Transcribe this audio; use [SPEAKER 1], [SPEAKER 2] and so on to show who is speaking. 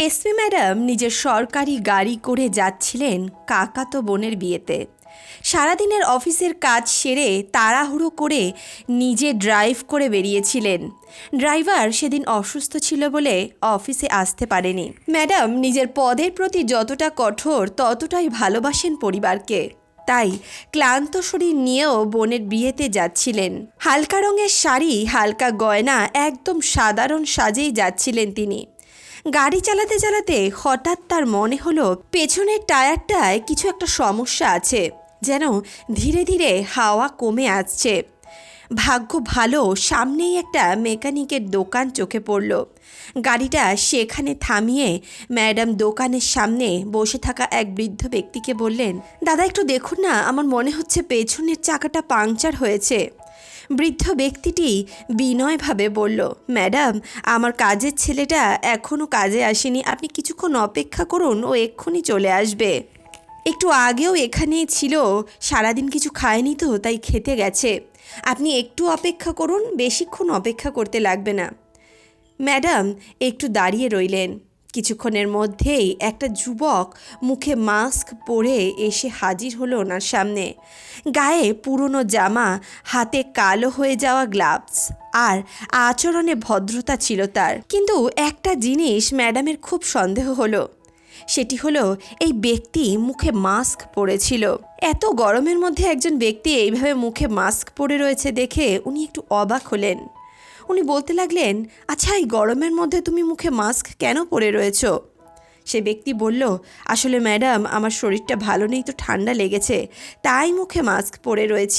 [SPEAKER 1] SP madam নিজের সরকারি গাড়ি করে যাচ্ছিলেন কাকাতো বোনের বিয়েতে। সারাদিনের অফিসের কাজ সেরে তাড়াহুড়ো করে নিজে ড্রাইভ করে বেরিয়েছিলেন। ড্রাইভার সেদিন অসুস্থ ছিল বলে অফিসে আসতে পারেনি। ম্যাডাম নিজের পদের প্রতি যতটা কঠোর ততটাই ভালোবাসেন পরিবারকে, তাই ক্লান্ত শরীর নিয়েও বোনের বিয়েতে যাচ্ছিলেন। হালকা রঙের শাড়ি, হালকা গয়না, একদম সাধারণ সাজেই যাচ্ছিলেন তিনি। গাড়ি চালাতে চালাতে হঠাৎ তার মনে হলো পেছনের টায়ারটায় কিছু একটা সমস্যা আছে, যেন ধীরে ধীরে হাওয়া কমে আসছে। ভাগ্য ভালো, সামনেই একটা মেকানিকের দোকান চোখে পড়ল। গাড়িটা সেখানে থামিয়ে ম্যাডাম দোকানের সামনে বসে থাকা এক বৃদ্ধ ব্যক্তিকে বললেন, দাদা একটু দেখুন না, আমার মনে হচ্ছে পেছনের চাকাটা পাংচার হয়েছে। বৃদ্ধ ব্যক্তিটি বিনয়ভাবে বলল, ম্যাডাম আমার কাজের ছেলেটা এখনও কাজে আসেনি, আপনি কিছুক্ষণ অপেক্ষা করুন, ও এক্ষুনি চলে আসবে। একটু আগেও এখানেই ছিল, সারাদিন কিছু খায়নি তো তাই খেতে গেছে। আপনি একটু অপেক্ষা করুন, বেশিক্ষণ অপেক্ষা করতে লাগবে না। ম্যাডাম একটু দাঁড়িয়ে রইলেন। কিছুক্ষণের মধ্যেই একটা যুবক মুখে মাস্ক পরে এসে হাজির হলো ওনার সামনে। গায়ে পুরনো জামা, হাতে কালো হয়ে যাওয়া গ্লাভস, আর আচরণে ভদ্রতা ছিল তার। কিন্তু একটা জিনিস ম্যাডামের খুব সন্দেহ হলো, সেটি হলো এই ব্যক্তি মুখে মাস্ক পরেছিল। এত গরমের মধ্যে একজন ব্যক্তি এইভাবে মুখে মাস্ক পরে রয়েছে দেখে উনি একটু অবাক হলেন। উনি বলতে লাগলেন, আচ্ছা এই গরমের মধ্যে তুমি মুখে মাস্ক কেন পরে রয়েছ? সে ব্যক্তি বলল, আসলে ম্যাডাম আমার শরীরটা ভালো নেই তো ঠান্ডা লেগেছে, তাই মুখে মাস্ক পরে রয়েছি।